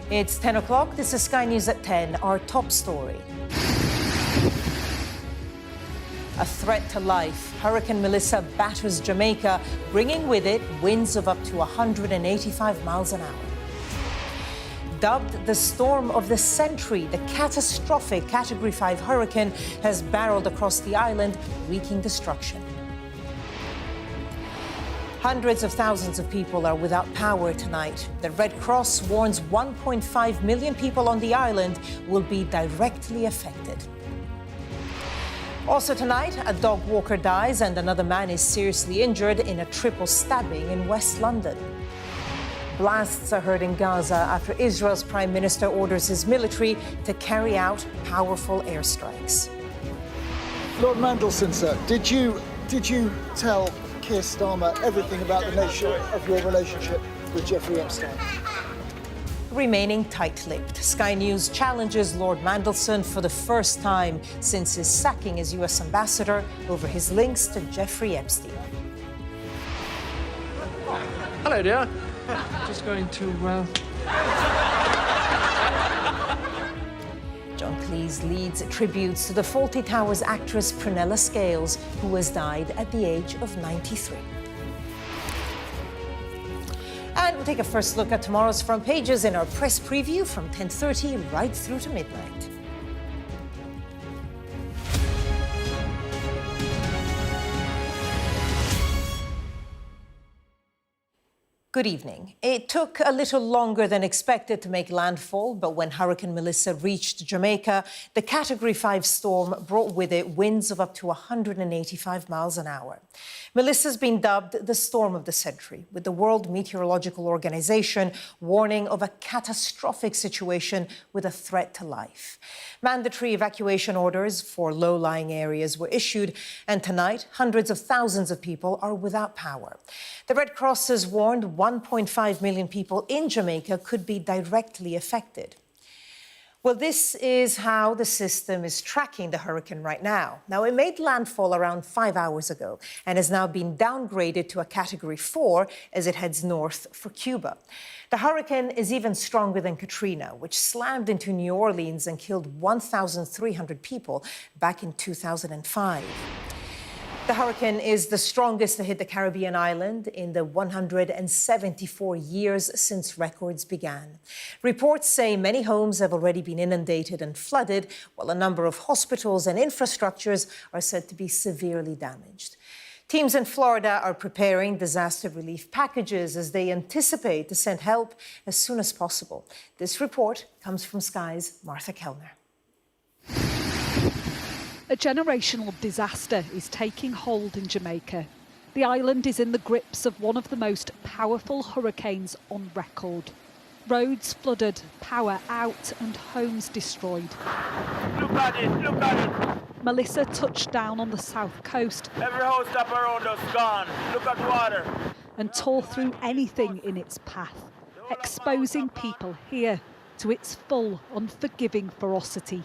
It's 10 o'clock. This is Sky News at 10, our top story. A threat to life. Hurricane Melissa batters Jamaica, bringing with it winds of up to 185 miles an hour. Dubbed the storm of the century, the catastrophic Category 5 hurricane has barreled across the island, wreaking destruction. Hundreds of thousands of people are without power tonight. The Red Cross warns 1.5 million people on the island will be directly affected. Also tonight, a dog walker dies and another man is seriously injured in a triple stabbing in West London. Blasts are heard in Gaza after Israel's prime minister orders his military to carry out powerful airstrikes. Lord Mandelson, sir, did you tell Keir Starmer everything about the nature of your relationship with Jeffrey Epstein? Remaining tight-lipped, Sky News challenges Lord Mandelson for the first time since his sacking as U.S. ambassador over his links to Jeffrey Epstein. Hello, dear. Just going to, John Cleese leads tributes to the Fawlty Towers actress Prunella Scales, who has died at the age of 93. And we'll take a first look at tomorrow's front pages in our press preview from 10:30 right through to midnight. Good evening. It took a little longer than expected to make landfall, but when Hurricane Melissa reached Jamaica, the Category 5 storm brought with it winds of up to 185 miles an hour. Melissa's been dubbed the storm of the century, with the World Meteorological Organization warning of a catastrophic situation with a threat to life. Mandatory evacuation orders for low-lying areas were issued, and tonight, hundreds of thousands of people are without power. The Red Cross has warned 1.5 million people in Jamaica could be directly affected. Well, this is how the system is tracking the hurricane right now. Now, it made landfall around 5 hours ago and has now been downgraded to a Category 4 as it heads north for Cuba. The hurricane is even stronger than Katrina, which slammed into New Orleans and killed 1,300 people back in 2005. The hurricane is the strongest to hit the Caribbean island in the 174 years since records began. Reports say many homes have already been inundated and flooded, while a number of hospitals and infrastructures are said to be severely damaged. Teams in Florida are preparing disaster relief packages as they anticipate to send help as soon as possible. This report comes from Sky's Martha Kellner. A generational disaster is taking hold in Jamaica. The island is in the grips of one of the most powerful hurricanes on record. Roads flooded, power out and homes destroyed. Look at it, look at it. Melissa touched down on the south coast. Every house up around us gone. Look at water. And tore through anything in its path, exposing people here to its full, unforgiving ferocity.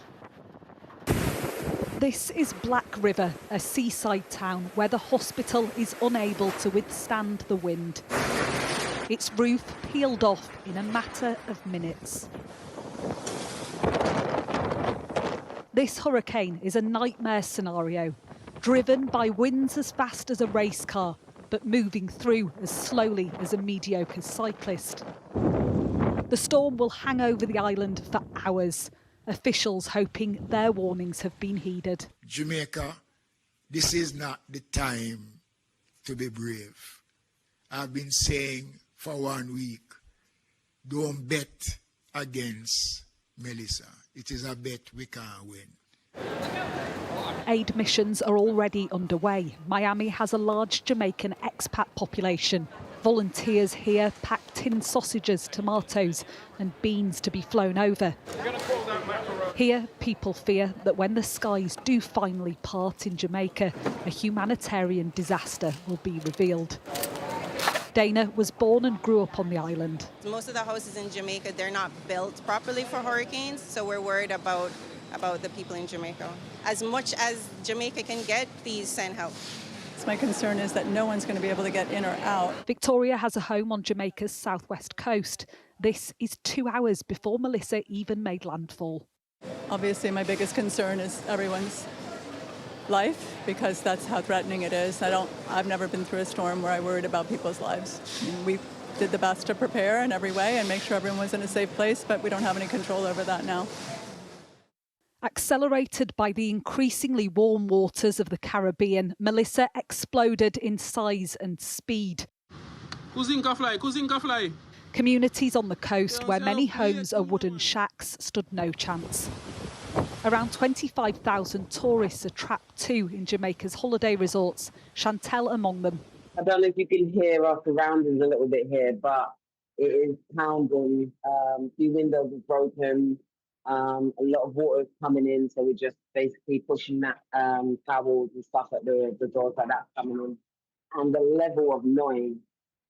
This is Black River, a seaside town where the hospital is unable to withstand the wind. Its roof peeled off in a matter of minutes. This hurricane is a nightmare scenario, driven by winds as fast as a race car, but moving through as slowly as a mediocre cyclist. The storm will hang over the island for hours. Officials hoping their warnings have been heeded. Jamaica, this is not the time to be brave. I've been saying for 1 week, don't bet against Melissa. It is a bet we can't win. Aid missions are already underway. Miami has a large Jamaican expat population. Volunteers here pack tin sausages, tomatoes and beans to be flown over. Here, people fear that when the skies do finally part in Jamaica, a humanitarian disaster will be revealed. Dana was born and grew up on the island. Most of the houses in Jamaica, they're not built properly for hurricanes, so we're worried about the people in Jamaica. As much as Jamaica can get, please send help. My concern is that no one's going to be able to get in or out. Victoria has a home on Jamaica's southwest coast. This is 2 hours before Melissa even made landfall. Obviously, my biggest concern is everyone's life, because that's how threatening it is. I've never been through a storm where I worried about people's lives. We did the best to prepare in every way and make sure everyone was in a safe place, but we don't have any control over that now. Accelerated by the increasingly warm waters of the Caribbean, Melissa exploded in size and speed. Communities on the coast where many homes are wooden shacks stood no chance. Around 25,000 tourists are trapped too in Jamaica's holiday resorts, Chantel among them. I don't know if you can hear our surroundings a little bit here, but it is pounding. A few windows are broken. A lot of water is coming in, so we're just basically pushing that towels and stuff at the doors like that coming in. And the level of noise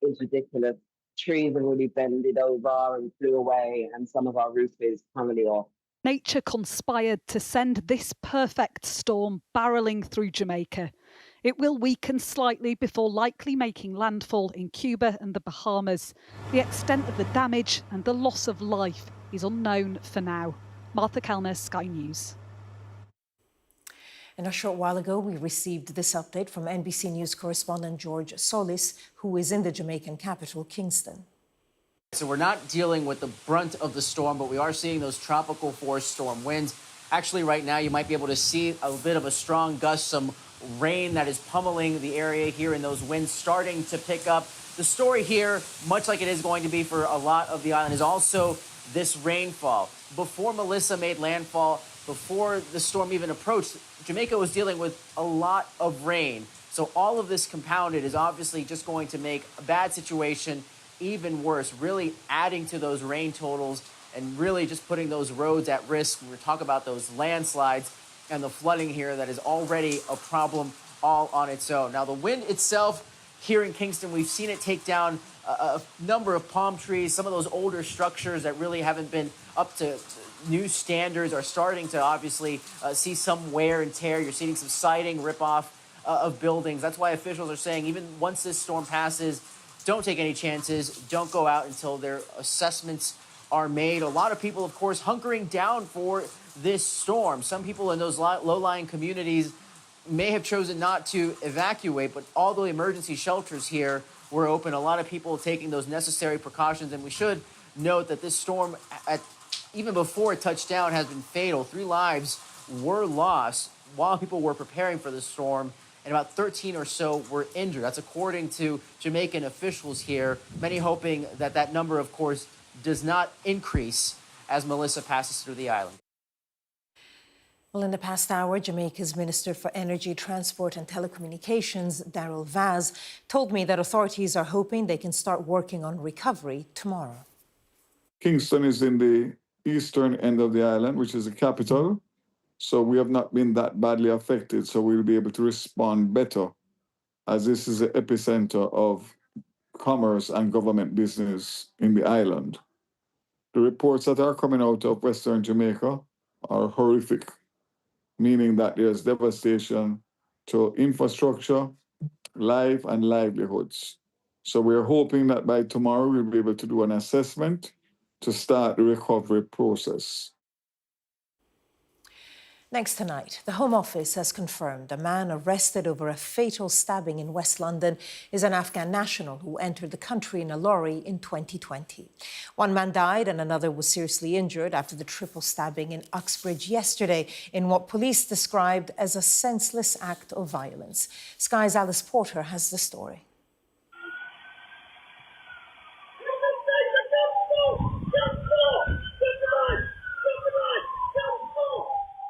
is ridiculous. Trees have already bended over and flew away, and some of our roof is currently off. Nature conspired to send this perfect storm barrelling through Jamaica. It will weaken slightly before likely making landfall in Cuba and the Bahamas. The extent of the damage and the loss of life is unknown for now. Martha Kellner, Sky News. And a short while ago, we received this update from NBC News correspondent George Solis, who is in the Jamaican capital, Kingston. So we're not dealing with the brunt of the storm, but we are seeing those tropical force storm winds. Actually, right now, you might be able to see a bit of a strong gust, some rain that is pummeling the area here, and those winds starting to pick up. The story here, much like it is going to be for a lot of the island, is also this rainfall. Before Melissa made landfall, before the storm even approached, Jamaica was dealing with a lot of rain. So all of this compounded is obviously just going to make a bad situation even worse, really adding to those rain totals and really just putting those roads at risk. We're talking about those landslides and the flooding here that is already a problem all on its own. Now, the wind itself here in Kingston, we've seen it take down a number of palm trees. Some of those older structures that really haven't been up to new standards are starting to obviously see some wear and tear. You're seeing some siding rip off of buildings. That's why officials are saying even once this storm passes, don't take any chances. Don't go out until their assessments are made. A lot of people, of course, hunkering down for this storm. Some people in those low-lying communities may have chosen not to evacuate, but all the emergency shelters here were open. A lot of people taking those necessary precautions, and we should note that this storm, even before it touched down, has been fatal. 3 lives were lost while people were preparing for the storm, and about 13 or so were injured. That's according to Jamaican officials here, many hoping that that number, of course, does not increase as Melissa passes through the island. Well, in the past hour, Jamaica's Minister for Energy, Transport and Telecommunications, Darrell Vaz, told me that authorities are hoping they can start working on recovery tomorrow. Kingston is in the eastern end of the island, which is the capital. So we have not been that badly affected, so we'll be able to respond better, as this is the epicenter of commerce and government business in the island. The reports that are coming out of Western Jamaica are horrific, meaning that there's devastation to infrastructure, life, and livelihoods. So we're hoping that by tomorrow we'll be able to do an assessment to start the recovery process. Next tonight, the Home Office has confirmed a man arrested over a fatal stabbing in West London is an Afghan national who entered the country in a lorry in 2020. One man died and another was seriously injured after the triple stabbing in Uxbridge yesterday in what police described as a senseless act of violence. Sky's Alice Porter has the story.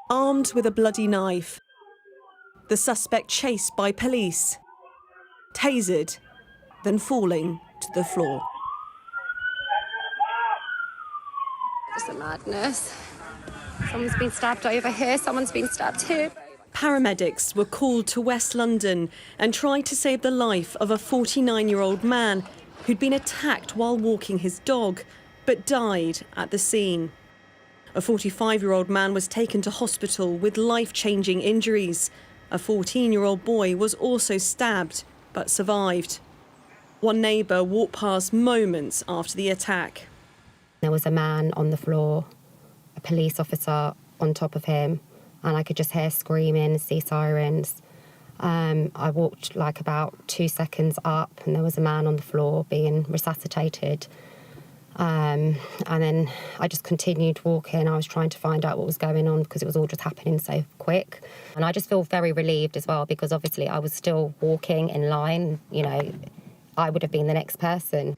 Armed with a bloody knife, the suspect chased by police, tasered, then falling to the floor. It's a madness. Someone's been stabbed over here, someone's been stabbed here. Paramedics were called to West London and tried to save the life of a 49-year-old man who'd been attacked while walking his dog, but died at the scene. A 45-year-old man was taken to hospital with life-changing injuries. A 14-year-old boy was also stabbed, but survived. One neighbour walked past moments after the attack. There was a man on the floor, a police officer on top of him, and I could just hear screaming, see sirens. I walked like about 2 seconds up and there was a man on the floor being resuscitated. And then I just continued walking. I was trying to find out what was going on because it was all just happening so quick. And I just feel very relieved as well because obviously I was still walking in line. You know, I would have been the next person.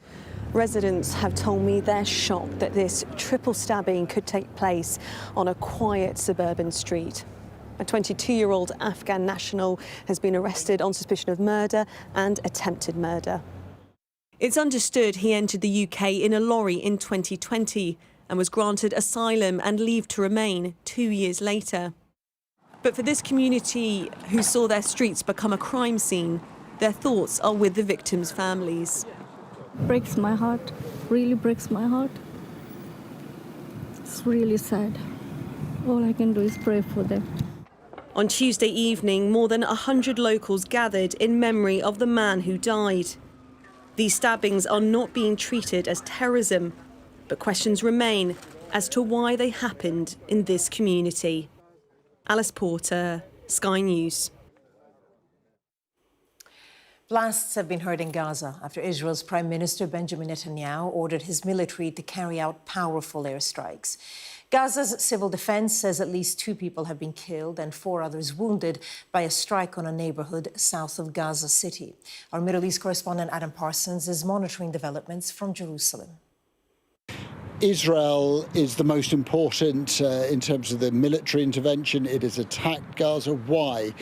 Residents have told me they're shocked that this triple stabbing could take place on a quiet suburban street. A 22-year-old Afghan national has been arrested on suspicion of murder and attempted murder. It's understood he entered the UK in a lorry in 2020 and was granted asylum and leave to remain 2 years later. But for this community who saw their streets become a crime scene, their thoughts are with the victims' families. Breaks my heart, really breaks my heart. It's really sad. All I can do is pray for them. On Tuesday evening, more than 100 locals gathered in memory of the man who died. These stabbings are not being treated as terrorism, but questions remain as to why they happened in this community. Alice Porter, Sky News. Blasts have been heard in Gaza after Israel's Prime Minister Benjamin Netanyahu ordered his military to carry out powerful airstrikes. Gaza's civil defense says at least 2 people have been killed and 4 others wounded by a strike on a neighborhood south of Gaza City. Our Middle East correspondent Adam Parsons is monitoring developments from Jerusalem. Israel is the most important in terms of the military intervention. It has attacked Gaza. Why?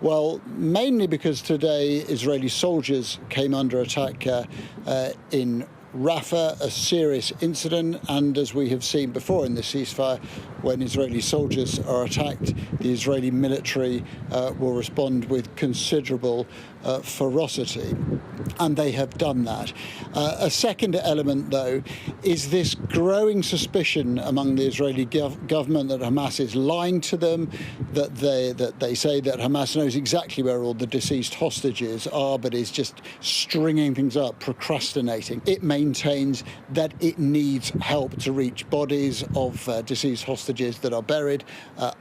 Well, mainly because today Israeli soldiers came under attack in Rafah, a serious incident, and as we have seen before in the ceasefire, when Israeli soldiers are attacked, the Israeli military will respond with considerable ferocity, and they have done that. A second element, though, is this growing suspicion among the Israeli government that Hamas is lying to them, that they say that Hamas knows exactly where all the deceased hostages are, but is just stringing things up, procrastinating. It maintains that it needs help to reach bodies of deceased hostages that are buried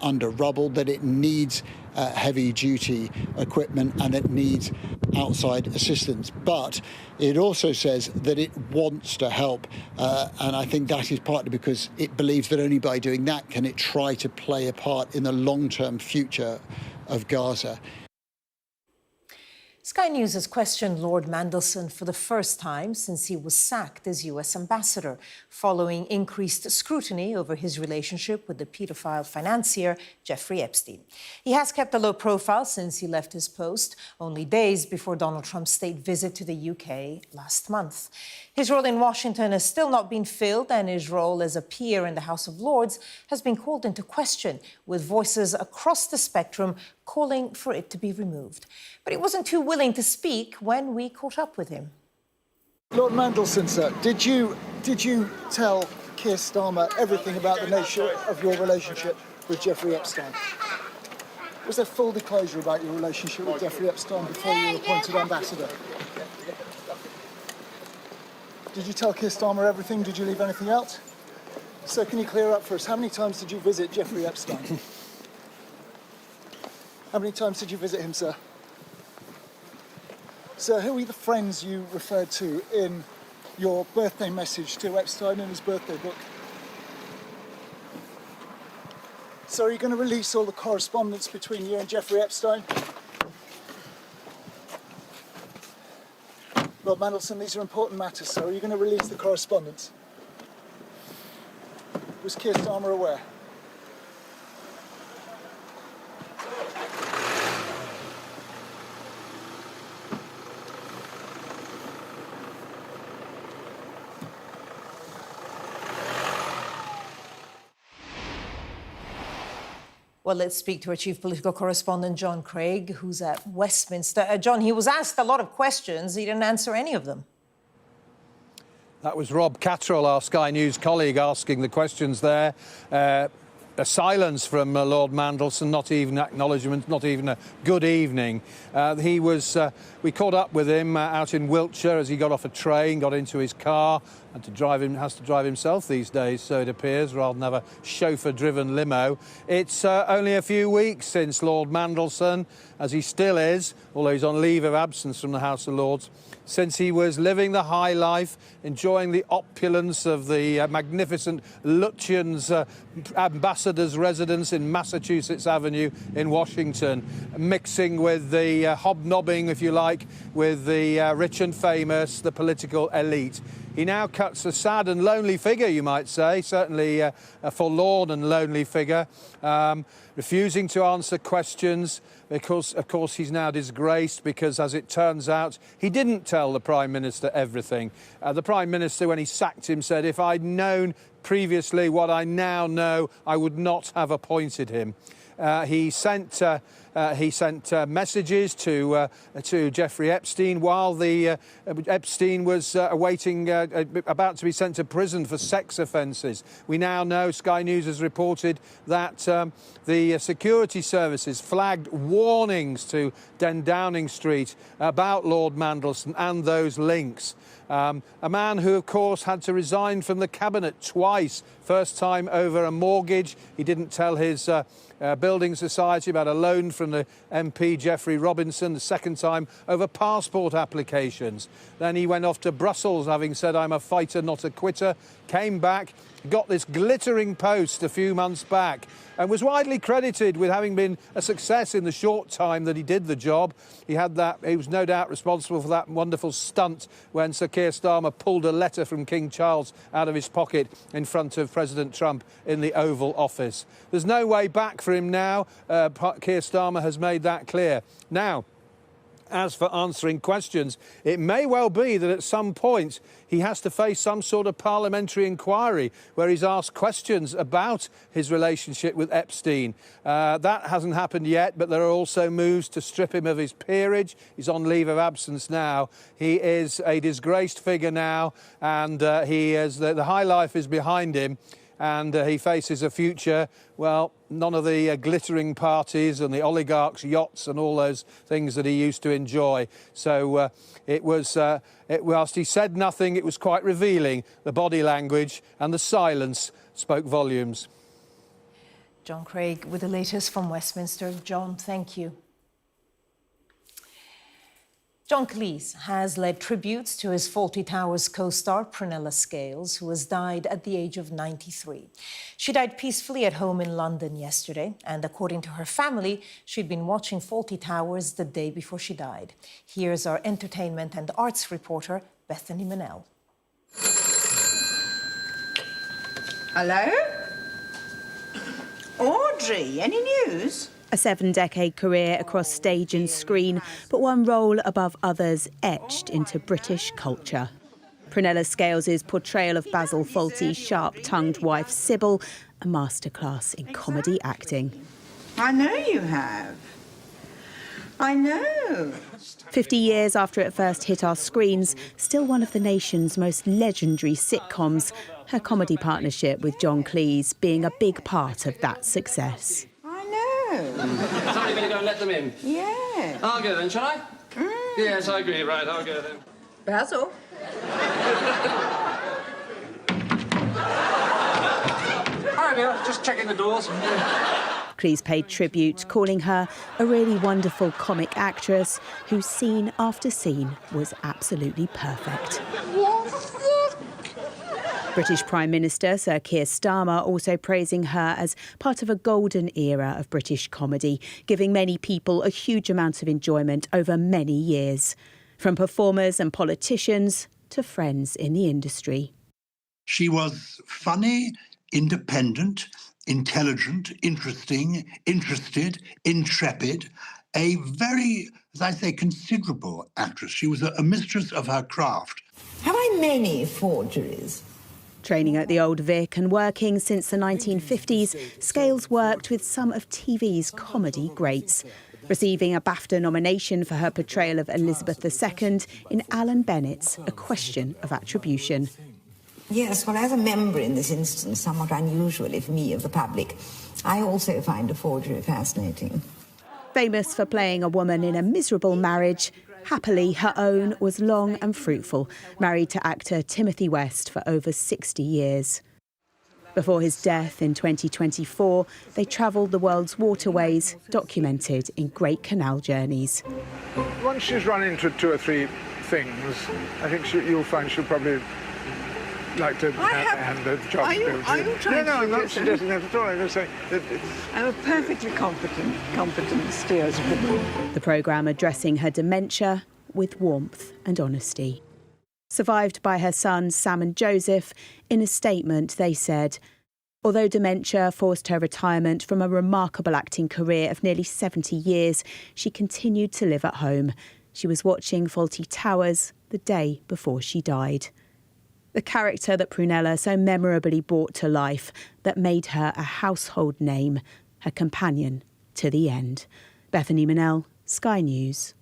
under rubble, that it needs heavy-duty equipment and it needs outside assistance. But it also says that it wants to help, and I think that is partly because it believes that only by doing that can it try to play a part in the long-term future of Gaza. Sky News has questioned Lord Mandelson for the first time since he was sacked as US ambassador, following increased scrutiny over his relationship with the paedophile financier Jeffrey Epstein. He has kept a low profile since he left his post, only days before Donald Trump's state visit to the UK last month. His role in Washington has still not been filled, and his role as a peer in the House of Lords has been called into question, with voices across the spectrum calling for it to be removed. But he wasn't too willing to speak when we caught up with him. Lord Mandelson, sir, did you tell Keir Starmer everything about the nature of your relationship with Jeffrey Epstein? Was there full disclosure about your relationship with Jeffrey Epstein before you were appointed ambassador? Did you tell Keir Starmer everything? Did you leave anything out? So can you clear up for us? How many times did you visit Jeffrey Epstein? How many times did you visit him, sir? Sir, who are the friends you referred to in your birthday message to Epstein in his birthday book? So are you going to release all the correspondence between you and Jeffrey Epstein? Lord Mandelson, these are important matters, sir. Are you going to release the correspondence? Was Keir Starmer aware? Well, let's speak to our chief political correspondent, John Craig, who's at Westminster. John, he was asked a lot of questions. He didn't answer any of them. That was Rob Catterall, our Sky News colleague, asking the questions there. A silence from Lord Mandelson, not even acknowledgement, not even a good evening. We caught up with him out in Wiltshire as he got off a train, got into his car, and has to drive himself these days, so it appears, rather than have a chauffeur-driven limo. It's only a few weeks since Lord Mandelson, as he still is, although he's on leave of absence from the House of Lords, since he was living the high life, enjoying the opulence of the magnificent Lutyens ambassador's residence in Massachusetts Avenue in Washington, mixing with the hobnobbing, if you like, with the rich and famous, the political elite. He now cuts a sad and lonely figure, you might say, certainly a forlorn and lonely figure, refusing to answer questions because, of course, he's now disgraced because, as it turns out, he didn't tell the Prime Minister everything. The Prime Minister, when he sacked him, said, if I'd known previously what I now know, I would not have appointed him. He sent messages to Jeffrey Epstein while the Epstein was about to be sent to prison for sex offences. We now know, Sky News has reported, that the security services flagged warnings to Downing Street about Lord Mandelson and those links. A man who, of course, had to resign from the cabinet twice. First time over a mortgage. He didn't tell his building society about a loan from the MP Geoffrey Robinson. The second time over passport applications. Then he went off to Brussels, having said, I'm a fighter, not a quitter. Came back, got this glittering post a few months back, and was widely credited with having been a success in the short time that he did the job. He was no doubt responsible for that wonderful stunt when Sir Keir Starmer pulled a letter from King Charles out of his pocket in front of President Trump in the Oval Office. There's no way back for him now. Keir Starmer has made that clear. Now, as for answering questions, it may well be that at some point he has to face some sort of parliamentary inquiry where he's asked questions about his relationship with Epstein. That hasn't happened yet, but there are also moves to strip him of his peerage. He's on leave of absence now. He is a disgraced figure now, and the high life is behind him. And he faces a future, well, none of the glittering parties and the oligarchs' yachts and all those things that he used to enjoy. So whilst he said nothing, it was quite revealing. The body language and the silence spoke volumes. John Craig with the latest from Westminster. John, thank you. John Cleese has led tributes to his Fawlty Towers co-star Prunella Scales, who has died at the age of 93. She died peacefully at home in London yesterday, and according to her family, she'd been watching Fawlty Towers the day before she died. Here's our entertainment and arts reporter, Bethany Manel. Hello? Audrey, any news? A 7-decade career across stage and screen, but one role above others etched into British culture. Prunella Scales' portrayal of Basil Fawlty's sharp-tongued wife Sybil, a masterclass in comedy acting. I know you have. I know. 50 years after it first hit our screens, still one of the nation's most legendary sitcoms, her comedy partnership with John Cleese being a big part of that success. Somebody going to go and let them in? Yeah. I'll go then, shall I? Yes, I agree. Right, I'll go then. Basil? Hi, dear. Just checking the doors. Cleese paid tribute, calling her a really wonderful comic actress whose scene after scene was absolutely perfect. British Prime Minister Sir Keir Starmer also praising her as part of a golden era of British comedy, giving many people a huge amount of enjoyment over many years, from performers and politicians to friends in the industry. She was funny, independent, intelligent, interesting, interested, intrepid, a very, as I say, considerable actress. She was a mistress of her craft. Have I many forgeries? Training at the Old Vic and working since the 1950s, Scales worked with some of TV's comedy greats, receiving a BAFTA nomination for her portrayal of Elizabeth II in Alan Bennett's A Question of Attribution. Yes, well, as a member in this instance, somewhat unusually for me of the public, I also find a forgery fascinating. Famous for playing a woman in a miserable marriage, Happily, her own was long and fruitful, married to actor Timothy West for over 60 years. Before his death in 2024, they travelled the world's waterways, documented in Great Canal journeys. Once she's run into 2 or 3 things, I think you'll find she'll probably like to hand the job. Are you trying to I'm not suggesting that at all. I'm just saying that I'm a perfectly competent steerswoman. The programme addressing her dementia with warmth and honesty. Survived by her sons Sam and Joseph, in a statement they said, although dementia forced her retirement from a remarkable acting career of nearly 70 years, she continued to live at home. She was watching Fawlty Towers the day before she died. The character that Prunella so memorably brought to life, that made her a household name, her companion to the end. Bethany Manel, Sky News.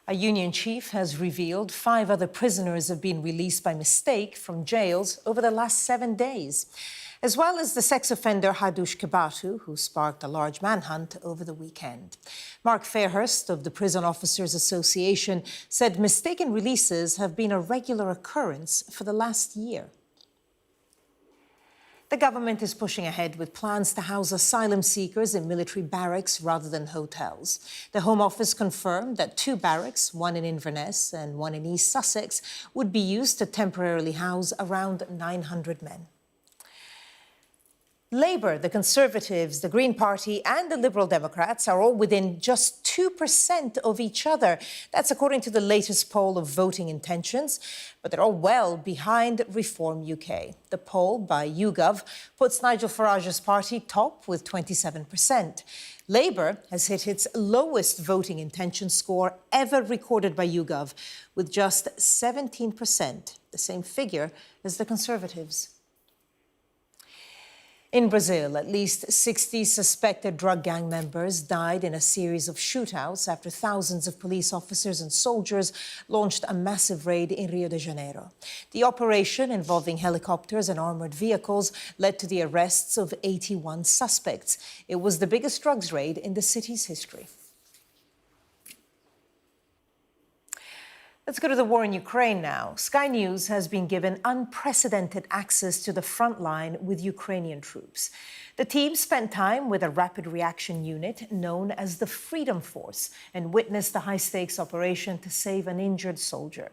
A union chief has revealed 5 other prisoners have been released by mistake from jails over the last 7 days, as well as the sex offender Hadush Kebatu, who sparked a large manhunt over the weekend. Mark Fairhurst of the Prison Officers Association said mistaken releases have been a regular occurrence for the last year. The government is pushing ahead with plans to house asylum seekers in military barracks rather than hotels. The Home Office confirmed that 2 barracks, one in Inverness and one in East Sussex, would be used to temporarily house around 900 men. Labour, the Conservatives, the Green Party and the Liberal Democrats are all within just 2% of each other. That's according to the latest poll of voting intentions. But they're all well behind Reform UK. The poll by YouGov puts Nigel Farage's party top with 27%. Labour has hit its lowest voting intention score ever recorded by YouGov, with just 17%, the same figure as the Conservatives. In Brazil, at least 60 suspected drug gang members died in a series of shootouts after thousands of police officers and soldiers launched a massive raid in Rio de Janeiro. The operation, involving helicopters and armoured vehicles, led to the arrests of 81 suspects. It was the biggest drugs raid in the city's history. Let's go to the war in Ukraine now. Sky News has been given unprecedented access to the front line with Ukrainian troops. The team spent time with a rapid reaction unit known as the Freedom Force and witnessed the high-stakes operation to save an injured soldier.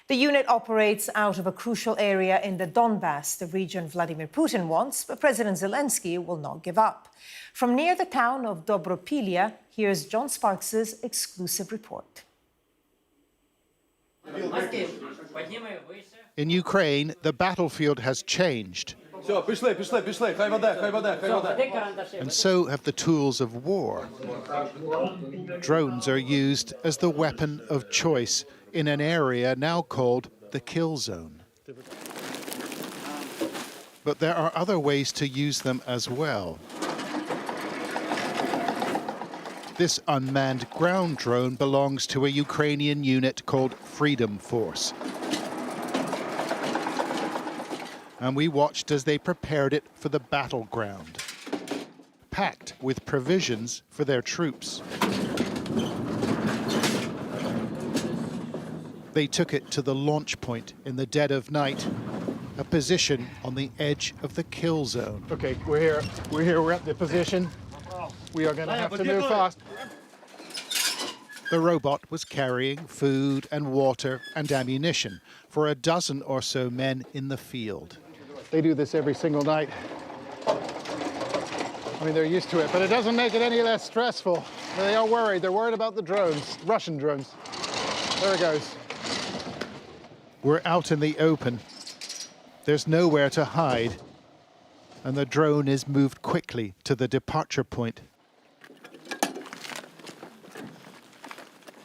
The unit operates out of a crucial area in the Donbass, the region Vladimir Putin wants, but President Zelensky will not give up. From near the town of Dobropilia, here's John Sparks' exclusive report. In Ukraine, the battlefield has changed. And so have the tools of war. Drones are used as the weapon of choice in an area now called the kill zone. But there are other ways to use them as well. This unmanned ground drone belongs to a Ukrainian unit called Freedom Force. And we watched as they prepared it for the battleground, packed with provisions for their troops. They took it to the launch point in the dead of night, a position on the edge of the kill zone. Okay, we're at the position. We are going to have to move fast. The robot was carrying food and water and ammunition for a dozen or so men in the field. They do this every single night. I mean, they're used to it, but it doesn't make it any less stressful. They are worried. They're worried about the drones, Russian drones. There it goes. We're out in the open. There's nowhere to hide. And the drone is moved quickly to the departure point.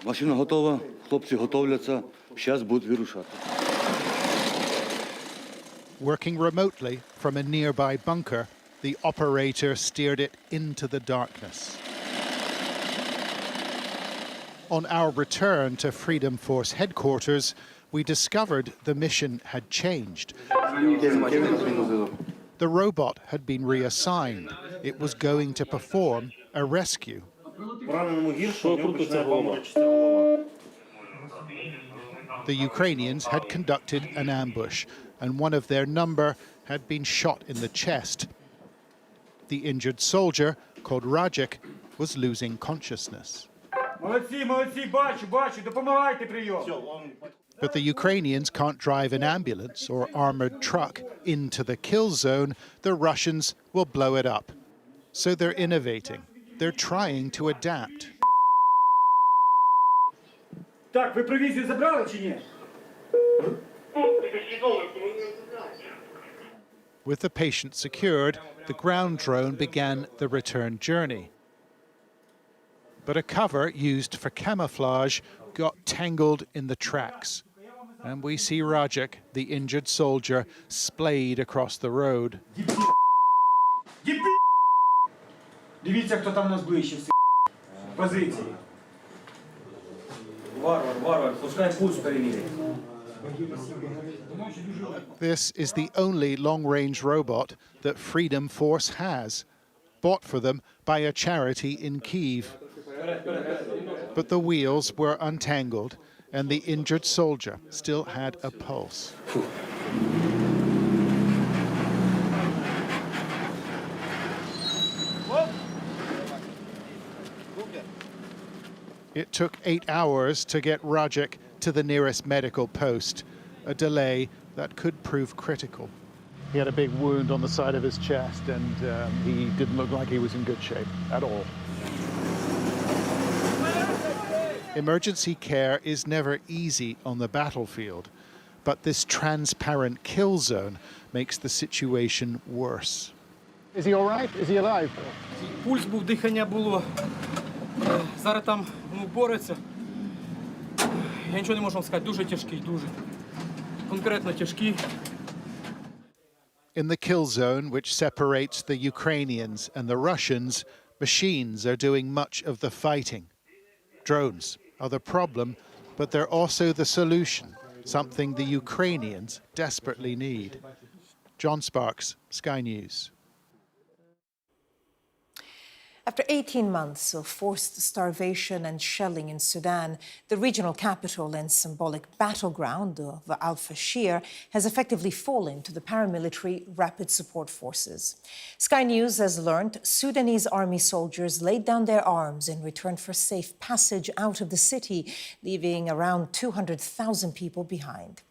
Машина готова, хлопці готовляться, зараз будуть вирушати. Working remotely from a nearby bunker, the operator steered it into the darkness. On our return to Freedom Force headquarters, we discovered the mission had changed. The robot had been reassigned. It was going to perform a rescue. The Ukrainians had conducted an ambush, and one of their number had been shot in the chest. The injured soldier, called Rajek, was losing consciousness. But the Ukrainians can't drive an ambulance or armoured truck into the kill zone. The Russians will blow it up. So they're innovating. They're trying to adapt. With the patient secured, the ground drone began the return journey. But a cover used for camouflage got tangled in the tracks. And we see Rajek, the injured soldier, splayed across the road. This is the only long-range robot that Freedom Force has, bought for them by a charity in Kyiv. But the wheels were untangled, and the injured soldier still had a pulse. It took 8 hours to get Rajek to the nearest medical post, a delay that could prove critical. He had a big wound on the side of his chest, and he didn't look like he was in good shape at all. Emergency care is never easy on the battlefield, but this transparent kill zone makes the situation worse. Is he all right? Is he alive? Пульс був, дихання було. Зараз там бореться. Я нічого не можу сказати. Дуже тяжкий, дуже. Конкретно тяжкий. In the kill zone, which separates the Ukrainians and the Russians, machines are doing much of the fighting. Drones are the problem, but they're also the solution, something the Ukrainians desperately need. John Sparks, Sky News. After 18 months of forced starvation and shelling in Sudan, the regional capital and symbolic battleground of al-Fashir has effectively fallen to the paramilitary Rapid Support Forces. Sky News has learned Sudanese army soldiers laid down their arms in return for safe passage out of the city, leaving around 200,000 people behind.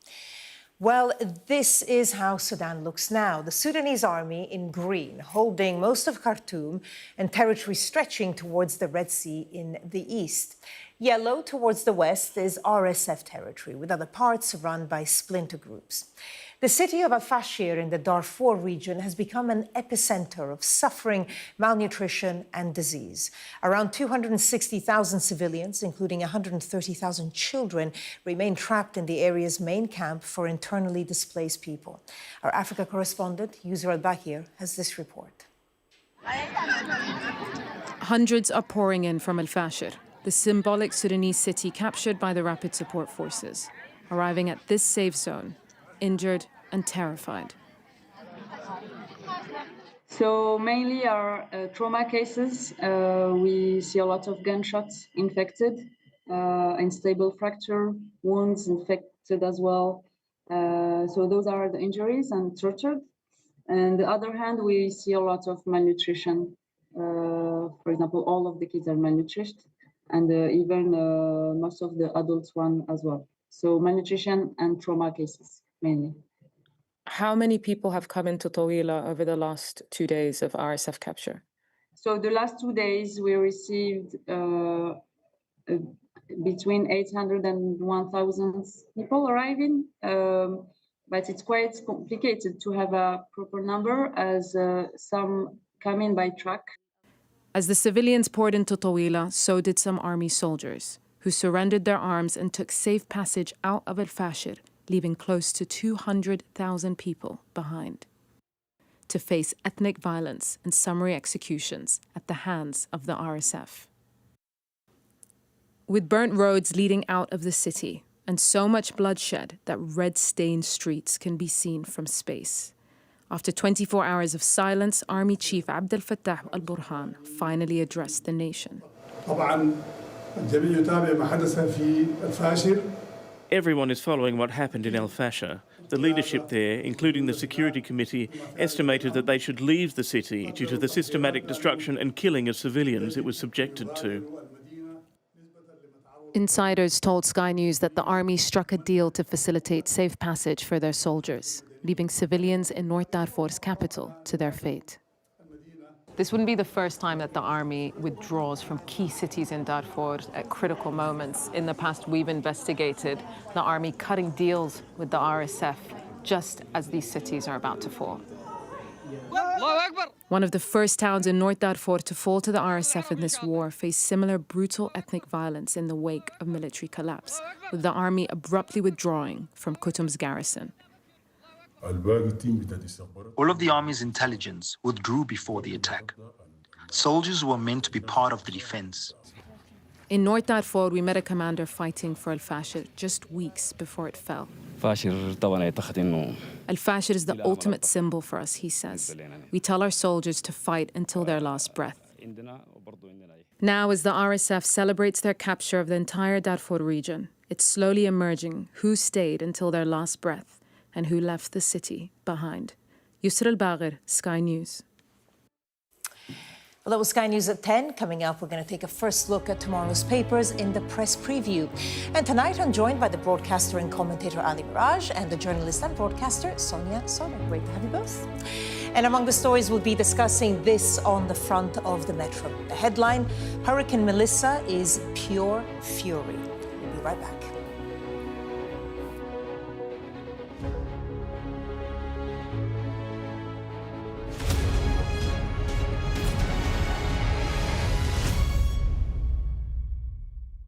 Well, this is how Sudan looks now. The Sudanese army in green, holding most of Khartoum and territory stretching towards the Red Sea in the east. Yellow towards the west is RSF territory, with other parts run by splinter groups. The city of al-Fashir in the Darfur region has become an epicenter of suffering, malnutrition and disease. Around 260,000 civilians, including 130,000 children, remain trapped in the area's main camp for internally displaced people. Our Africa correspondent, Yusra al-Bakir, has this report. Hundreds are pouring in from al-Fashir, the symbolic Sudanese city captured by the Rapid Support Forces, arriving at this safe zone, injured and terrified. So mainly our trauma cases. We see a lot of gunshots infected, unstable fracture, wounds infected as well. So those are the injuries and tortured. And on the other hand, we see a lot of malnutrition. For example, all of the kids are malnourished, and even most of the adults one as well. So malnutrition and trauma cases mainly. How many people have come into Tawila over the last 2 days of RSF capture? So the last 2 days we received between 800 and 1,000 people arriving, but it's quite complicated to have a proper number as some come in by truck. As the civilians poured into Tawila, so did some army soldiers, who surrendered their arms and took safe passage out of al-Fashir, leaving close to 200,000 people behind, to face ethnic violence and summary executions at the hands of the RSF. With burnt roads leading out of the city and so much bloodshed that red-stained streets can be seen from space, after 24 hours of silence, Army Chief Abdel Fattah al-Burhan finally addressed the nation. طبعا الجميع يتابع ما حدث في الفاشر. Everyone is following what happened in El Fasher. The leadership there, including the Security Committee, estimated that they should leave the city due to the systematic destruction and killing of civilians it was subjected to. Insiders told Sky News that the army struck a deal to facilitate safe passage for their soldiers, leaving civilians in North Darfur's capital to their fate. This wouldn't be the first time that the army withdraws from key cities in Darfur at critical moments. In the past, we've investigated the army cutting deals with the RSF just as these cities are about to fall. One of the first towns in North Darfur to fall to the RSF in this war faced similar brutal ethnic violence in the wake of military collapse, with the army abruptly withdrawing from Kutum's garrison. All of the army's intelligence withdrew before the attack. Soldiers were meant to be part of the defense. In North Darfur, we met a commander fighting for Al Fasher just weeks before it fell. Al Fasher is the ultimate symbol for us, he says. We tell our soldiers to fight until their last breath. Now, as the RSF celebrates their capture of the entire Darfur region, it's slowly emerging who stayed until their last breath and who left the city behind. Yusra Al-Baghir, Sky News. Well, that was Sky News at 10. Coming up, we're going to take a first look at tomorrow's papers in the press preview. And tonight, I'm joined by the broadcaster and commentator Ali Miraj and the journalist and broadcaster Sonia Soler. Great to have you both. And among the stories, we'll be discussing this on the front of the Metro. The headline, Hurricane Melissa is pure fury. We'll be right back.